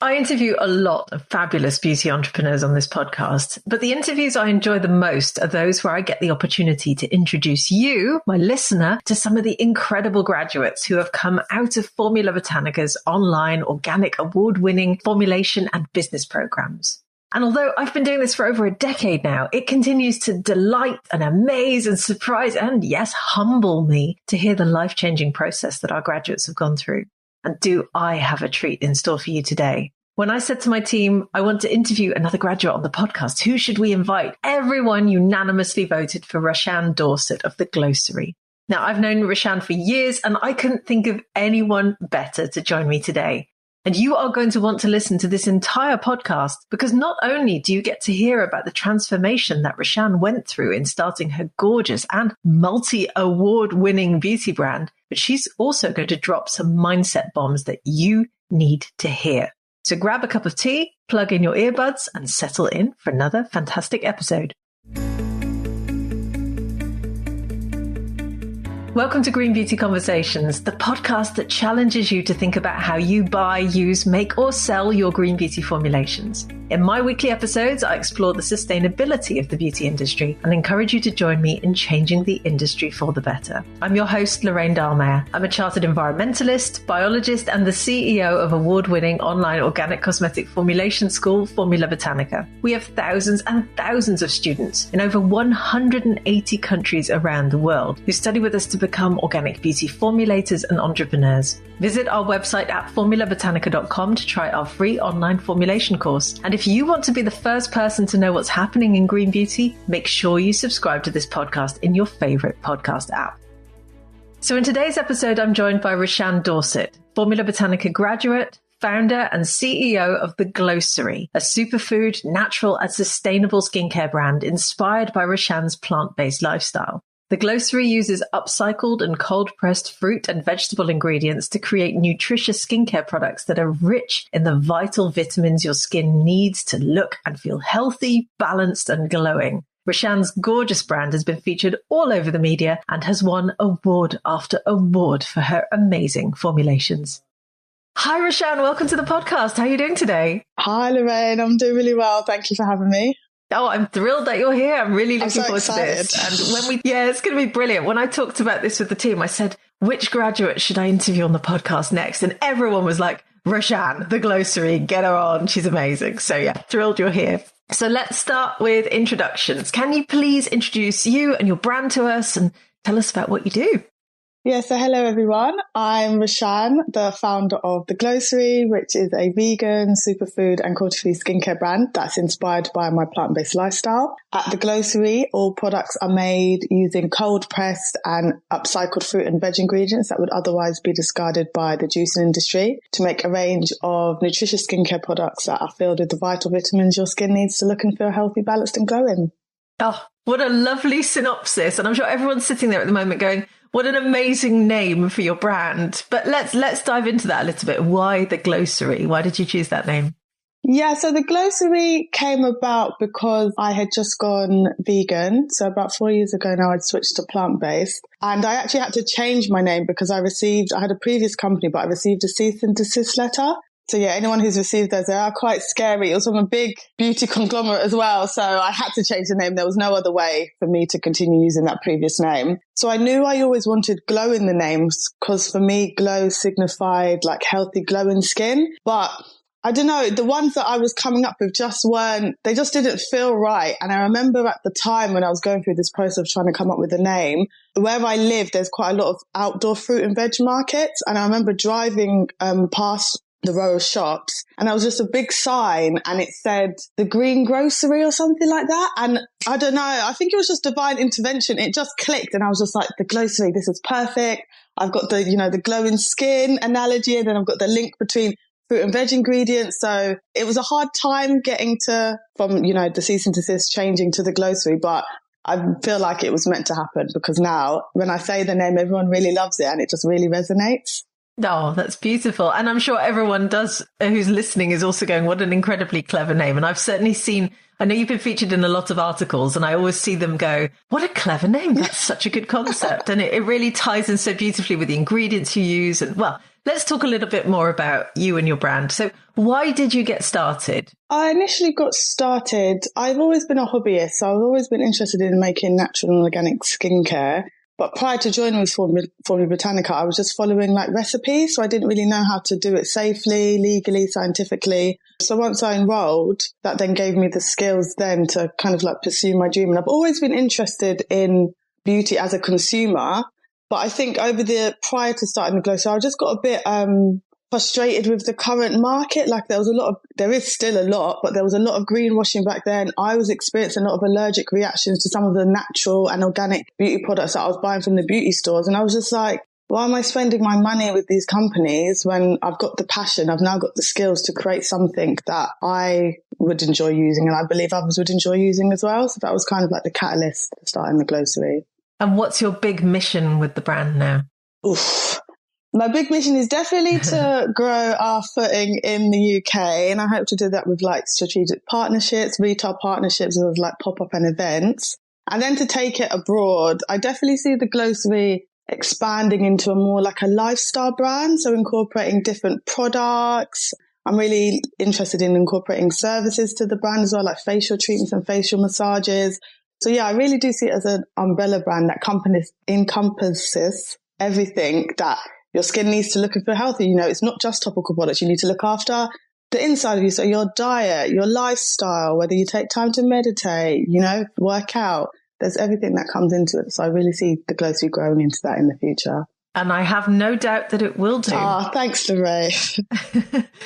I interview a lot of fabulous beauty entrepreneurs on this podcast, but the interviews I enjoy the most are those where I get the opportunity to introduce you, my listener, to some of the incredible graduates who have come out of Formula Botanica's online, organic, award-winning formulation and business programs. And although I've been doing this for over a decade now, it continues to delight and amaze and surprise and, yes, humble me to hear the life-changing process that our graduates have gone through. And do I have a treat in store for you today? When I said to my team, I want to interview another graduate on the podcast, who should we invite? Everyone unanimously voted for Roshanne Dorsett of the Glowcery. Now, I've known Roshanne for years, and I couldn't think of anyone better to join me today. And you are going to want to listen to this entire podcast because not only do you get to hear about the transformation that Roshanne went through in starting her gorgeous and multi-award-winning beauty brand, but she's also going to drop some mindset bombs that you need to hear. So grab a cup of tea, plug in your earbuds, and settle in for another fantastic episode. Welcome to Green Beauty Conversations, the podcast that challenges you to think about how you buy, use, make, or sell your green beauty formulations. In my weekly episodes, I explore the sustainability of the beauty industry and encourage you to join me in changing the industry for the better. I'm your host, Lorraine Dahlmeyer. I'm a chartered environmentalist, biologist, and the CEO of award-winning online organic cosmetic formulation school, Formula Botanica. We have thousands and thousands of students in over 180 countries around the world who study with us to become organic beauty formulators and entrepreneurs. Visit our website at formulabotanica.com to try our free online formulation course. And if you want to be the first person to know what's happening in green beauty, make sure you subscribe to this podcast in your favorite podcast app. So in today's episode, I'm joined by Roshanne Dorsett, Formula Botanica graduate, founder and CEO of the Glowcery, a superfood, natural and sustainable skincare brand inspired by Roshanne's plant-based lifestyle. The Glowcery uses upcycled and cold-pressed fruit and vegetable ingredients to create nutritious skincare products that are rich in the vital vitamins your skin needs to look and feel healthy, balanced, and glowing. Roshanne's gorgeous brand has been featured all over the media and has won award after award for her amazing formulations. Hi, Roshanne. Welcome to the podcast. How are you doing today? Hi, Lorraine. I'm doing really well. Thank you for having me. Oh, I'm thrilled that you're here. I'm really looking forward to this. And it's going to be brilliant. When I talked about this with the team, I said, which graduate should I interview on the podcast next? And everyone was like, Roshanne, the Glowcery, get her on. She's amazing. So yeah, thrilled you're here. So let's start with introductions. Can you please introduce you and your brand to us and tell us about what you do? Yeah, so hello everyone. I'm Roshanne, the founder of The Glowcery, which is a vegan, superfood and cruelty-free skincare brand that's inspired by my plant-based lifestyle. At The Glowcery, all products are made using cold-pressed and upcycled fruit and veg ingredients that would otherwise be discarded by the juicing industry to make a range of nutritious skincare products that are filled with the vital vitamins your skin needs to look and feel healthy, balanced and glowing. Oh, what a lovely synopsis. And I'm sure everyone's sitting there at the moment going, what an amazing name for your brand. But let's dive into that a little bit. Why The Glowcery? Why did you choose that name? Yeah, so The Glowcery came about because I had just gone vegan. So about 4 years ago now, I'd switched to plant-based. And I actually had to change my name because I had a previous company, but I received a cease and desist letter. So yeah, anyone who's received those, they are quite scary. It was from a big beauty conglomerate as well. So I had to change the name. There was no other way for me to continue using that previous name. So I knew I always wanted glow in the names because for me, glow signified like healthy, glowing skin. But I don't know, the ones that I was coming up with they just didn't feel right. And I remember at the time when I was going through this process of trying to come up with a name, where I live, there's quite a lot of outdoor fruit and veg markets. And I remember driving past the row of shops and there was just a big sign and it said the Green Grocery or something like that. And I don't know, I think it was just divine intervention. It just clicked and I was just like, the Glowcery, this is perfect. I've got the glowing skin analogy and then I've got the link between fruit and veg ingredients. So it was a hard time getting from the cease and desist changing to the Glowcery, but I feel like it was meant to happen because now when I say the name, everyone really loves it and it just really resonates. Oh, that's beautiful. And I'm sure everyone who's listening is also going, what an incredibly clever name. And I've certainly I know you've been featured in a lot of articles and I always see them go, what a clever name. That's such a good concept. And it really ties in so beautifully with the ingredients you use. And well, let's talk a little bit more about you and your brand. So why did you get started? I initially got started, I've always been a hobbyist, so I've always been interested in making natural and organic skincare. But prior to joining with Formula Botanica, I was just following like recipes. So I didn't really know how to do it safely, legally, scientifically. So once I enrolled, that then gave me the skills then to kind of like pursue my dream. And I've always been interested in beauty as a consumer. But I think prior to starting the Glowcery, I just got a bit frustrated with the current market. Like there is still a lot, but there was a lot of greenwashing back then. I was experiencing a lot of allergic reactions to some of the natural and organic beauty products that I was buying from the beauty stores. And I was just like, why am I spending my money with these companies when I've got the passion, I've now got the skills to create something that I would enjoy using and I believe others would enjoy using as well. So that was kind of like the catalyst for starting the Glowcery. And what's your big mission with the brand now? Oof. My big mission is definitely to grow our footing in the UK. And I hope to do that with like strategic partnerships, retail partnerships with like pop-up and events. And then to take it abroad, I definitely see the Glowcery expanding into a more like a lifestyle brand. So incorporating different products. I'm really interested in incorporating services to the brand as well, like facial treatments and facial massages. So yeah, I really do see it as an umbrella brand that encompasses everything that your skin needs to look and feel healthy. You know, it's not just topical products. You need to look after the inside of you. So your diet, your lifestyle, whether you take time to meditate, you know, work out, there's everything that comes into it. So I really see the Glowcery growing into that in the future. And I have no doubt that it will do. Thanks, Lorraine.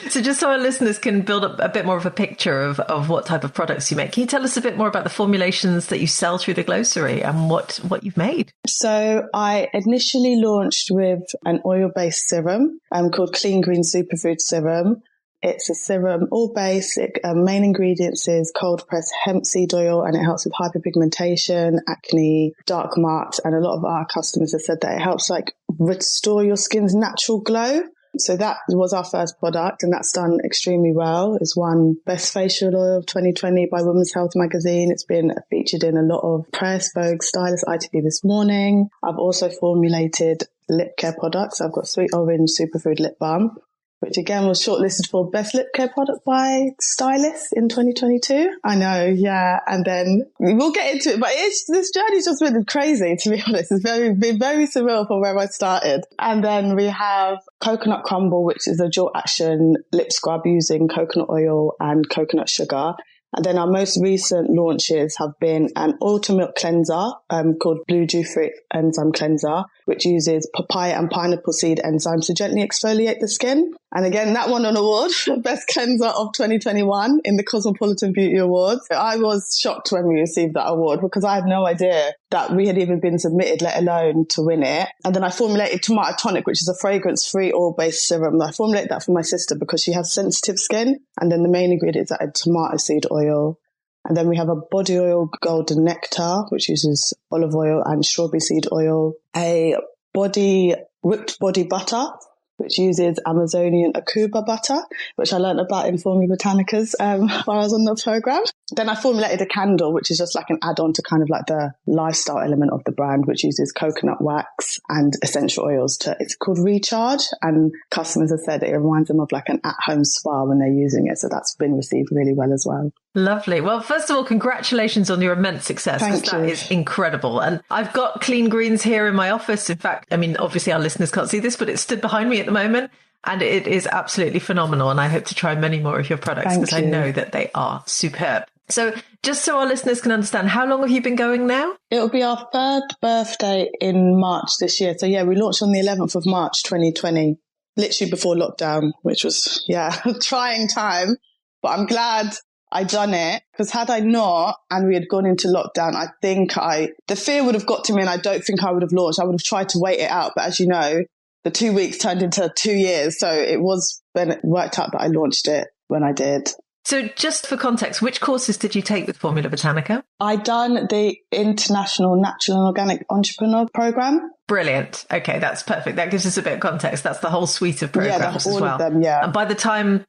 So just so our listeners can build up a bit more of a picture of what type of products you make, can you tell us a bit more about the formulations that you sell through the Glowcery and what you've made? So I initially launched with an oil-based serum called Clean Green Superfood Serum. It's a serum, all basic. Main ingredients is cold pressed hemp seed oil, and it helps with hyperpigmentation, acne, dark marks. And a lot of our customers have said that it helps like restore your skin's natural glow. So that was our first product, and that's done extremely well. It's won Best Facial Oil of 2020 by Women's Health magazine. It's been featured in a lot of press, Vogue, Stylist, ITV This Morning. I've also formulated lip care products. I've got Sweet Orange Superfood Lip Balm, which again was shortlisted for Best Lip Care Product by Stylist in 2022. I know, yeah. And then we'll get into it, but this journey's just been crazy, to be honest. It's been very surreal from where I started. And then we have Coconut Crumble, which is a dual action lip scrub using coconut oil and coconut sugar. And then our most recent launches have been an oil to milk cleanser called Blue Dew Free Enzyme Cleanser, which uses papaya and pineapple seed enzymes to gently exfoliate the skin. And again, that won an award for Best Cleanser of 2021 in the Cosmopolitan Beauty Awards. I was shocked when we received that award because I had no idea that we had even been submitted, let alone to win it. And then I formulated Tomato Tonic, which is a fragrance-free oil-based serum. I formulated that for my sister because she has sensitive skin. And then the main ingredients are tomato seed oil. And then we have a body oil golden nectar, which uses olive oil and strawberry seed oil. A whipped body butter, which uses Amazonian Akuba butter, which I learned about in Formula Botanica's while I was on the program. Then I formulated a candle, which is just like an add-on to kind of like the lifestyle element of the brand, which uses coconut wax and essential oils. It's called Recharge, and customers have said it reminds them of like an at-home spa when they're using it. So that's been received really well as well. Lovely. Well, first of all, congratulations on your immense success. Thank you. That is incredible. And I've got Clean Greens here in my office. In fact, I mean, obviously our listeners can't see this, but it's stood behind me at the moment. And it is absolutely phenomenal. And I hope to try many more of your products because I know that they are superb. So just so our listeners can understand, how long have you been going now? It'll be our third birthday in March this year. So yeah, we launched on the 11th of March, 2020, literally before lockdown, which was, a trying time. But I'm glad I done it, because had I not and we had gone into lockdown, I think the fear would have got to me and I don't think I would have launched. I would have tried to wait it out. But as you know, the 2 weeks turned into 2 years. So it worked out that I launched it when I did. So just for context, which courses did you take with Formula Botanica? I done the International Natural and Organic Entrepreneur Program. Brilliant. Okay, that's perfect. That gives us a bit of context. That's the whole suite of programs as well. Of them, yeah. And by the time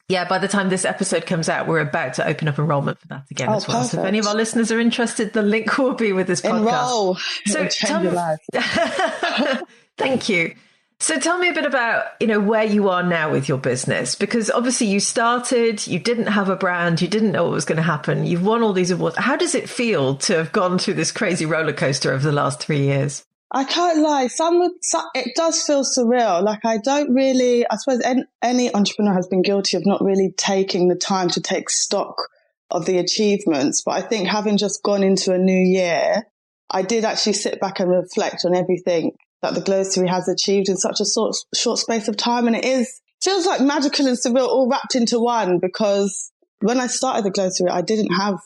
this episode comes out, we're about to open up enrollment for that again as well. Perfect. So if any of our listeners are interested, the link will be with this podcast. Enroll. So it'll change your life. Thank you. So tell me a bit about, where you are now with your business, because obviously you started, you didn't have a brand, you didn't know what was going to happen. You've won all these awards. How does it feel to have gone through this crazy roller coaster over the last 3 years? I can't lie. It does feel surreal. Like I suppose any entrepreneur has been guilty of not really taking the time to take stock of the achievements. But I think having just gone into a new year, I did actually sit back and reflect on everything that the Glowcery has achieved in such a short space of time. And feels like magical and surreal all wrapped into one, because when I started the Glowcery, I didn't have,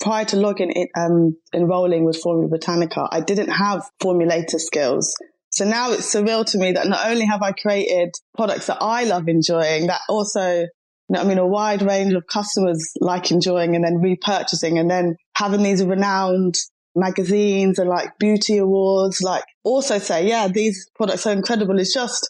prior to enrolling with Formula Botanica, I didn't have formulator skills. So now it's surreal to me that not only have I created products that I love enjoying, that also, a wide range of customers like enjoying and then repurchasing, and then having these renowned magazines and like beauty awards, like also say, yeah, these products are incredible. It's just,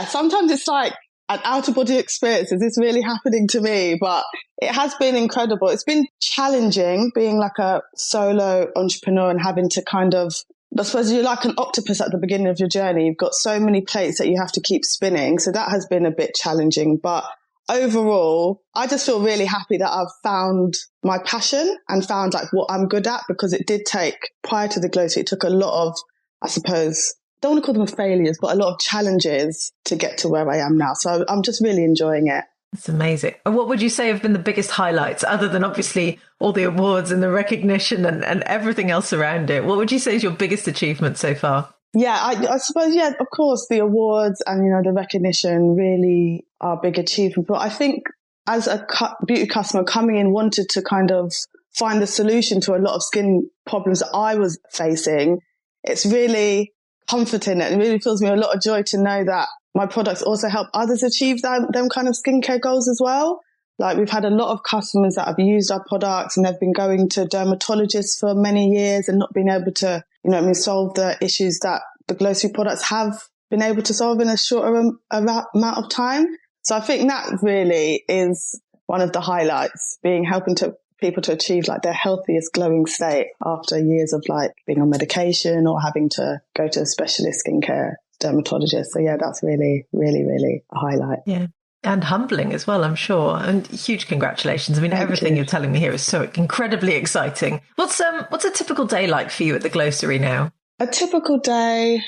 sometimes it's like an out of body experience. Is this really happening to me? But it has been incredible. It's been challenging being like a solo entrepreneur and having to kind of, I suppose you're like an octopus at the beginning of your journey. You've got so many plates that you have to keep spinning. So that has been a bit challenging, but overall, I just feel really happy that I've found my passion and found like what I'm good at, because it did take, prior to the Glowcery, it took a lot of, I suppose, don't want to call them failures, but a lot of challenges to get to where I am now. So I'm just really enjoying it. That's amazing. And what would you say have been the biggest highlights, other than obviously all the awards and the recognition and everything else around it? What would you say is your biggest achievement so far? Yeah, I suppose, of course, the awards and, the recognition really are a big achievement. But I think as a beauty customer coming in, wanted to kind of find the solution to a lot of skin problems that I was facing. It's really comforting, and it really fills me a lot of joy to know that my products also help others achieve them kind of skincare goals as well. Like we've had a lot of customers that have used our products and they've been going to dermatologists for many years and not been able to, solve the issues that the Glowcery products have been able to solve in a shorter amount of time. So I think that really is one of the highlights, helping people to achieve like their healthiest glowing state after years of like being on medication or having to go to a specialist skincare dermatologist. So yeah, that's really, really, really a highlight. Yeah. And humbling as well, I'm sure. And huge congratulations. I mean, everything you're telling me here is so incredibly exciting. What's a typical day like for you at the Glowcery now? A typical day,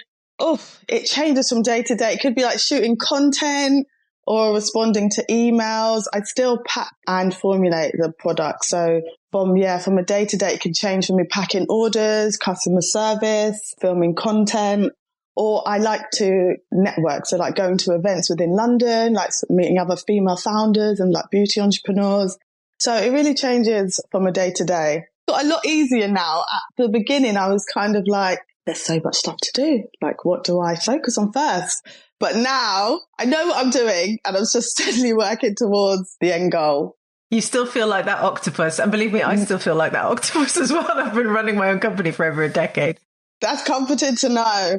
it changes from day to day. It could be like shooting content or responding to emails. I still pack and formulate the product. So from a day to day, it can change from me packing orders, customer service, filming content. Or I like to network. So like going to events within London, like meeting other female founders and like beauty entrepreneurs. So it really changes from a day to day. Got a lot easier now. At the beginning, I was kind of like, there's so much stuff to do. Like, what do I focus on first? But now I know what I'm doing and I'm just steadily working towards the end goal. You still feel like that octopus. And believe me, I still feel like that octopus as well. I've been running my own company for over a decade. That's comforting to know.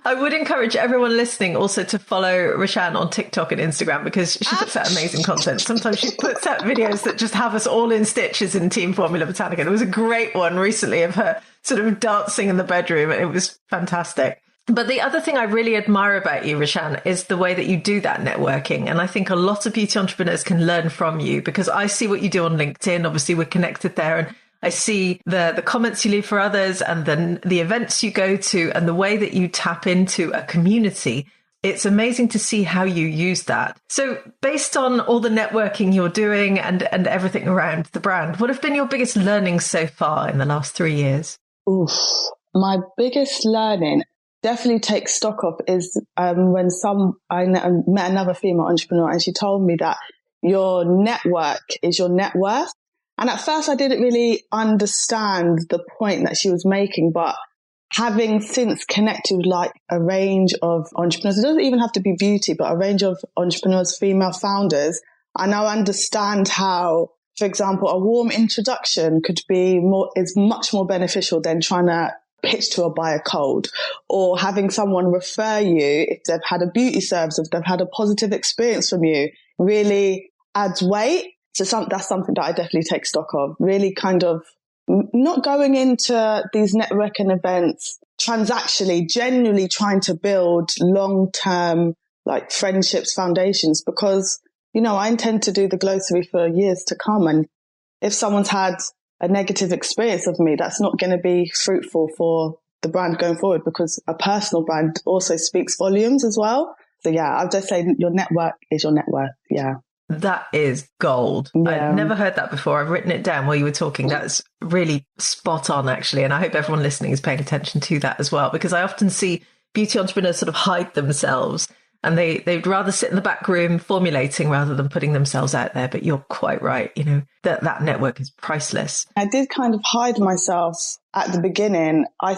I would encourage everyone listening also to follow Roshanne on TikTok and Instagram, because she puts out amazing content. Sometimes she puts out videos that just have us all in stitches in Team Formula Botanica. There was a great one recently of her sort of dancing in the bedroom. It was fantastic. But the other thing I really admire about you, Roshanne, is the way that you do that networking. And I think a lot of beauty entrepreneurs can learn from you, because I see what you do on LinkedIn. Obviously, we're connected there. And I see the comments you leave for others and then the events you go to and the way that you tap into a community. It's amazing to see how you use that. So based on all the networking you're doing and everything around the brand, what have been your biggest learnings so far in the last 3 years? My biggest learning, definitely take stock of, is when I met another female entrepreneur and she told me that your network is your net worth. And at first I didn't really understand the point that she was making, but having since connected with like a range of entrepreneurs, it doesn't even have to be beauty, but a range of entrepreneurs, female founders, I now understand how, for example, a warm introduction is much more beneficial than trying to pitch to a buyer cold, or having someone refer you if they've had a beauty service, if they've had a positive experience from you, really adds weight. So that's something that I definitely take stock of, really kind of not going into these networking events transactionally, genuinely trying to build long-term like friendships, foundations, because, you know, I intend to do the Glowcery for years to come. And if someone's had a negative experience of me, that's not going to be fruitful for the brand going forward, because a personal brand also speaks volumes as well. So yeah, I'll just say your network is your net worth. Yeah. That is gold. Yeah. I've never heard that before. I've written it down while you were talking. That's really spot on, actually. And I hope everyone listening is paying attention to that as well, because I often see beauty entrepreneurs sort of hide themselves, and they'd rather sit in the back room formulating rather than putting themselves out there. But you're quite right. You know, that network is priceless. I did kind of hide myself at the beginning. I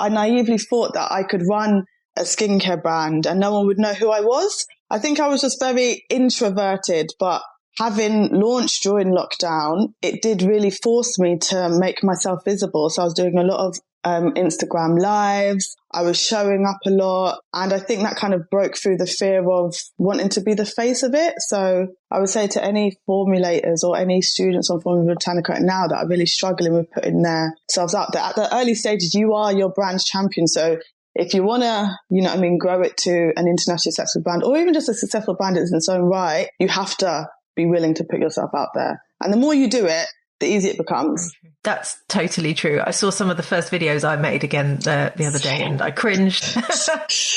naively thought that I could run a skincare brand and no one would know who I was. I think I was just very introverted, but having launched during lockdown, it did really force me to make myself visible. So I was doing a lot of Instagram lives. I was showing up a lot. And I think that kind of broke through the fear of wanting to be the face of it. So I would say to any formulators or any students on Formula Botanica now that are really struggling with putting themselves out there, at the early stages, you are your brand's champion. So if you want to, you know what I mean, grow it to an internationally successful brand, or even just a successful brand in its own right, you have to be willing to put yourself out there. And the more you do it, the easier it becomes. That's totally true. I saw some of the first videos I made again the other day and I cringed.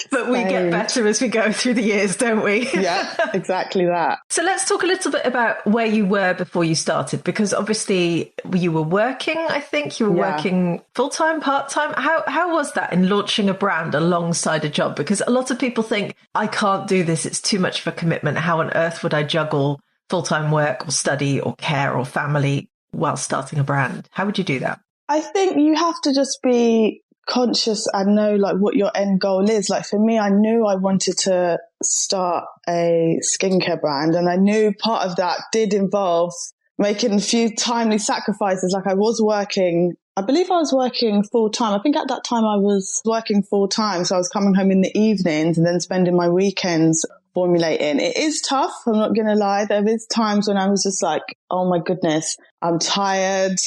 But we get better as we go through the years, don't we? Yeah, exactly that. So let's talk a little bit about where you were before you started, because obviously you were working, I think you were working full-time, part-time. How was that in launching a brand alongside a job? Because a lot of people think, I can't do this, it's too much of a commitment. How on earth would I juggle full-time work or study or care or family while starting a brand? How would you do that? I think you have to just be conscious and know like what your end goal is. Like for me, I knew I wanted to start a skincare brand, and I knew part of that did involve making a few timely sacrifices. Like I believe I was working full time. I think at that time I was working full time. So I was coming home in the evenings and then spending my weekends formulating. It is tough. I'm not going to lie. There is times when I was just like, oh my goodness, I'm tired.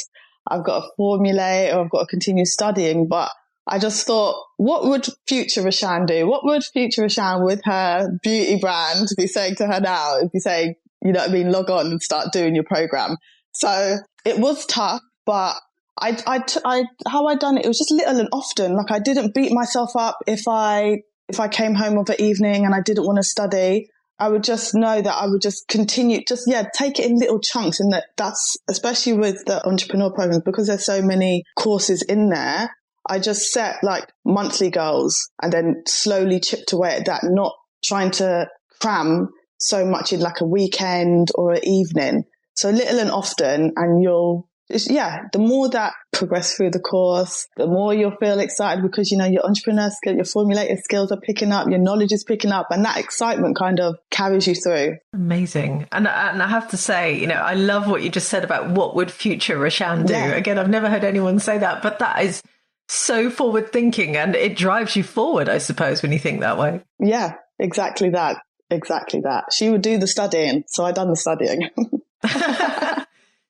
I've got to formulate or I've got to continue studying. But I just thought, what would future Roshanne do? What would future Roshanne with her beauty brand be saying to her now? It'd be saying, you know what I mean, log on and start doing your program. So it was tough, but how I done it, it was just little and often. Like I didn't beat myself up if I came home of an evening and I didn't want to study. I would just know that I would just continue, take it in little chunks. And that's, especially with the entrepreneur programs, because there's so many courses in there, I just set like monthly goals and then slowly chipped away at that, not trying to cram so much in like a weekend or an evening. So little and often, and the more that progress through the course, the more you'll feel excited because, you know, your entrepreneur skill, your formulator skills are picking up, your knowledge is picking up, and that excitement kind of carries you through. Amazing. And I have to say, you know, I love what you just said about what would future Roshanne do. Yeah. Again, I've never heard anyone say that, but that is so forward thinking and it drives you forward, I suppose, when you think that way. Yeah, exactly that. Exactly that. She would do the studying, so I done the studying.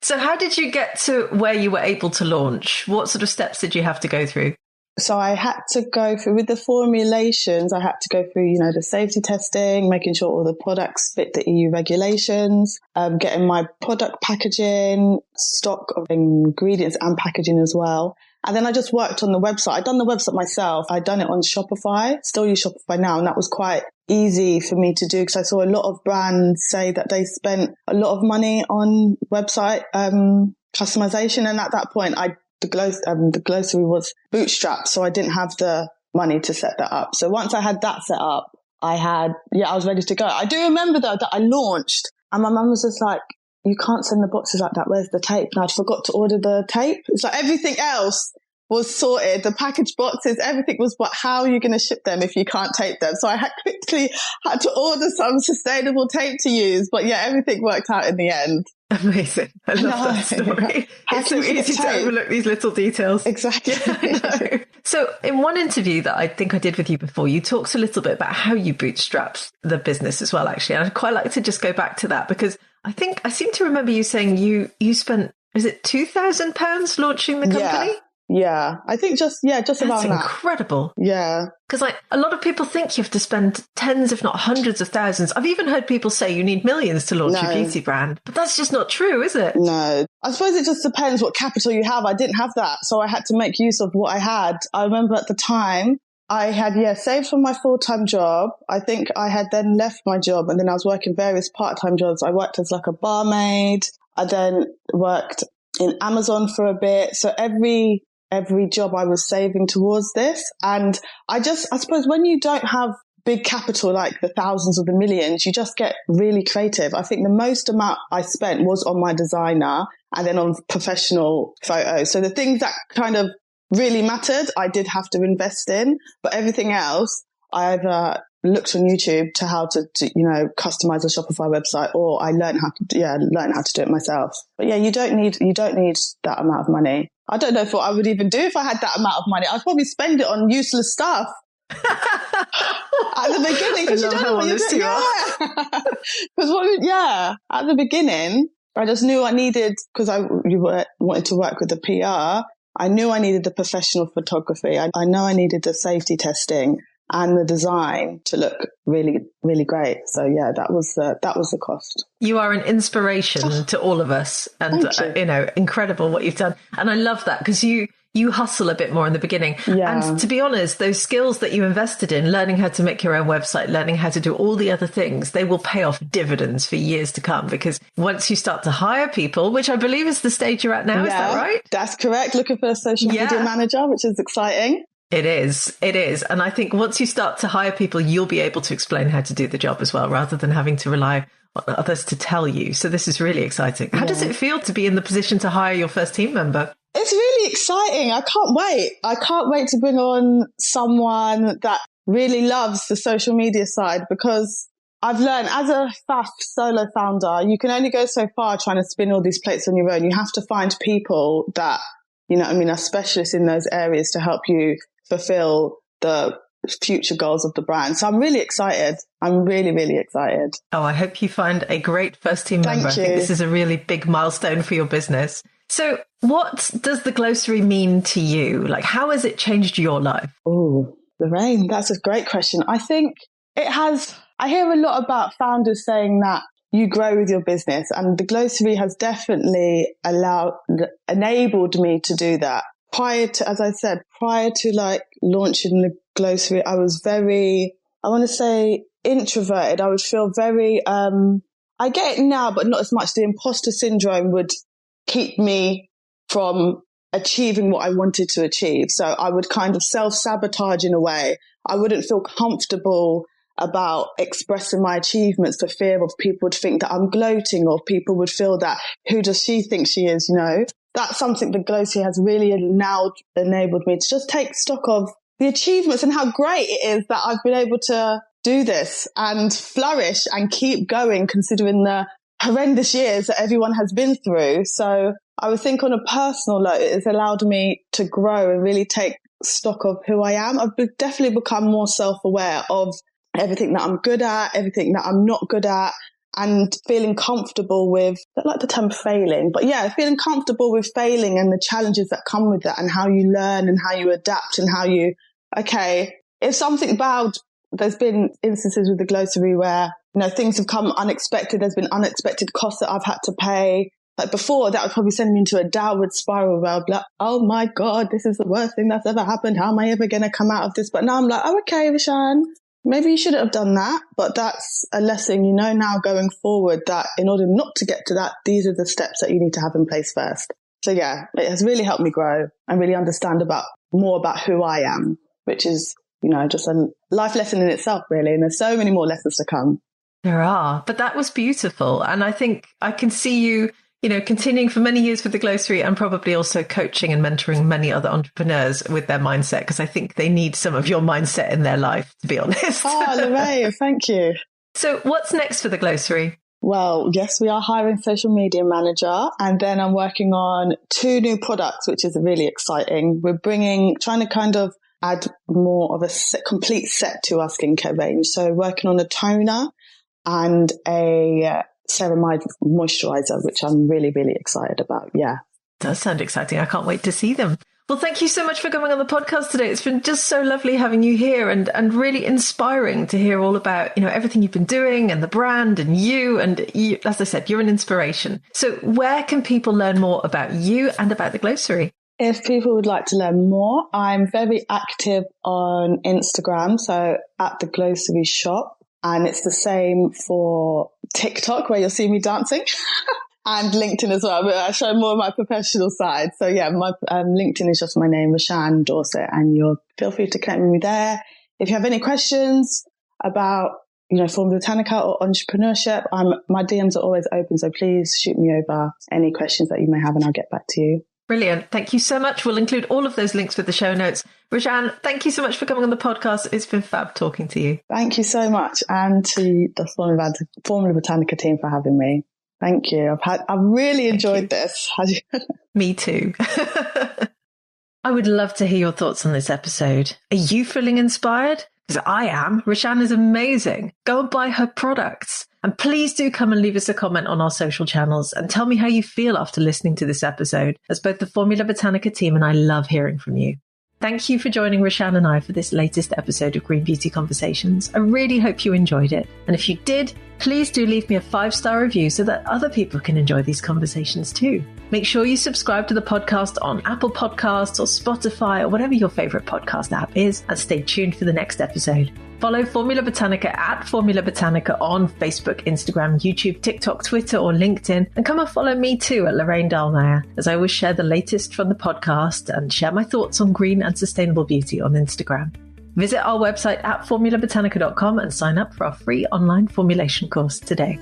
So how did you get to where you were able to launch? What sort of steps did you have to go through? So I had to go through, with the formulations, I had to go through, you know, the safety testing, making sure all the products fit the EU regulations, getting my product packaging, stock of ingredients and packaging as well. And then I just worked on the website. I'd done the website myself. I'd done it on Shopify, still use Shopify now. And that was quite easy for me to do because I saw a lot of brands say that they spent a lot of money on website customization. And at that point, the Glowcery was bootstrapped. So I didn't have the money to set that up. So once I had that set up, I was ready to go. I do remember though that I launched and my mum was just like, you can't send the boxes like that. Where's the tape? And I'd forgot to order the tape. It's like everything else was sorted. The package boxes, everything was, but how are you going to ship them if you can't tape them? So I quickly had to order some sustainable tape to use. But yeah, everything worked out in the end. Amazing. I love that story. It's so easy to overlook these little details. Exactly. So in one interview that I think I did with you before, you talked a little bit about how you bootstrapped the business as well, actually. And I'd quite like to just go back to that because I seem to remember you saying you spent, is it £2,000 launching the company? Yeah. I think just around that. That's incredible. Yeah. Because like a lot of people think you have to spend tens, if not hundreds of thousands. I've even heard people say you need millions to launch a beauty brand, but that's just not true, is it? No. I suppose it just depends what capital you have. I didn't have that, so I had to make use of what I had. I remember at the time I had, saved from my full-time job. I think I had then left my job and then I was working various part-time jobs. I worked as like a barmaid. I then worked in Amazon for a bit. So every job I was saving towards this. And I suppose when you don't have big capital like the thousands or the millions, you just get really creative. I think the most amount I spent was on my designer and then on professional photos. So the things that kind of really mattered, I did have to invest in, but everything else, I either looked on YouTube to how to customize a Shopify website, or I learned how to do it myself. But yeah, you don't need that amount of money. I don't know what I would even do if I had that amount of money. I'd probably spend it on useless stuff. At the beginning, because you don't know what you're doing. At the beginning, I just knew I needed, because wanted to work with the PR, I knew I needed the professional photography. I know I needed the safety testing and the design to look really, really great. So yeah, that was the cost. You are an inspiration to all of us, and incredible what you've done. And I love that because you hustle a bit more in the beginning. Yeah. And to be honest, those skills that you invested in, learning how to make your own website, learning how to do all the other things, they will pay off dividends for years to come, because once you start to hire people, which I believe is the stage you're at now, is that right? That's correct. Looking for a social media manager, which is exciting. It is. And I think once you start to hire people, you'll be able to explain how to do the job as well, rather than having to rely on others to tell you. So this is really exciting. How does it feel to be in the position to hire your first team member? It's really exciting. I can't wait. I can't wait to bring on someone that really loves the social media side, because I've learned as a solo founder, you can only go so far trying to spin all these plates on your own. You have to find people that, are specialists in those areas to help you fulfill the future goals of the brand. So I'm really excited. I'm really, really excited. Oh, I hope you find a great first team member. I think this is a really big milestone for your business. So what does the Glowcery mean to you? Like, how has it changed your life? Oh, Lorraine, that's a great question. I think it has. I hear a lot about founders saying that you grow with your business, and the Glowcery has definitely enabled me to do that. Prior to like launching the Glowcery, I was very, I want to say introverted. I would feel very, I get it now, but not as much. The imposter syndrome would keep me from achieving what I wanted to achieve. So I would kind of self-sabotage in a way. I wouldn't feel comfortable about expressing my achievements for fear of people would think that I'm gloating, or people would feel that, who does she think she is, That's something that Glowcery has really now enabled me to just take stock of the achievements and how great it is that I've been able to do this and flourish and keep going, considering the horrendous years that everyone has been through. So I would think on a personal note, it's allowed me to grow and really take stock of who I am. I've definitely become more self-aware of everything that I'm good at, everything that I'm not good at, and feeling comfortable with, I don't like the term failing, but feeling comfortable with failing and the challenges that come with that, and how you learn and how you adapt and how you, if something bad, there's been instances with the Glowcery where, things have come unexpected. There's been unexpected costs that I've had to pay. Like before, that would probably send me into a downward spiral where I'd be like, oh my God, this is the worst thing that's ever happened. How am I ever going to come out of this? But now I'm like, oh, okay, Roshanne, maybe you shouldn't have done that. But that's a lesson, now going forward, that in order not to get to that, these are the steps that you need to have in place first. So yeah, it has really helped me grow and really understand more about who I am, which is, just a life lesson in itself, really. And there's so many more lessons to come. There are, but that was beautiful. And I think I can see you, continuing for many years with the Glowcery, and probably also coaching and mentoring many other entrepreneurs with their mindset, because I think they need some of your mindset in their life, to be honest. Oh, Lorraine, thank you. So what's next for the Glowcery? Well, yes, we are hiring a social media manager, and then I'm working on 2 new products, which is really exciting. We're trying to kind of add more of a complete set to our skincare range. So working on a toner and a ceramide moisturizer, which I'm really, really excited about. Yeah. Does sound exciting. I can't wait to see them. Well, thank you so much for coming on the podcast today. It's been just so lovely having you here and really inspiring to hear all about, everything you've been doing and the brand and you. And you, as I said, you're an inspiration. So where can people learn more about you and about the Glowcery? If people would like to learn more, I'm very active on Instagram, so at the Glowcery shop. And it's the same for TikTok, where you'll see me dancing. And LinkedIn as well, but I show more of my professional side. So yeah, my LinkedIn is just my name, Roshanne Dorsett, and you'll feel free to connect with me there. If you have any questions about, Formula Botanica or entrepreneurship, my DMs are always open. So please shoot me over any questions that you may have and I'll get back to you. Brilliant. Thank you so much. We'll include all of those links with the show notes. Roshanne, thank you so much for coming on the podcast. It's been fab talking to you. Thank you so much. And to the Formula Botanica team for having me. Thank you. I've really enjoyed this. Me too. I would love to hear your thoughts on this episode. Are you feeling inspired? Because I am. Roshanne is amazing. Go and buy her products. And please do come and leave us a comment on our social channels and tell me how you feel after listening to this episode, as both the Formula Botanica team and I love hearing from you. Thank you for joining Roshanne and I for this latest episode of Green Beauty Conversations. I really hope you enjoyed it. And if you did, please do leave me a 5-star review so that other people can enjoy these conversations too. Make sure you subscribe to the podcast on Apple Podcasts or Spotify or whatever your favorite podcast app is, and stay tuned for the next episode. Follow Formula Botanica at Formula Botanica on Facebook, Instagram, YouTube, TikTok, Twitter, or LinkedIn. And come and follow me too at Lorraine Dahlmeyer, as I always share the latest from the podcast and share my thoughts on green and sustainable beauty on Instagram. Visit our website at formulabotanica.com and sign up for our free online formulation course today.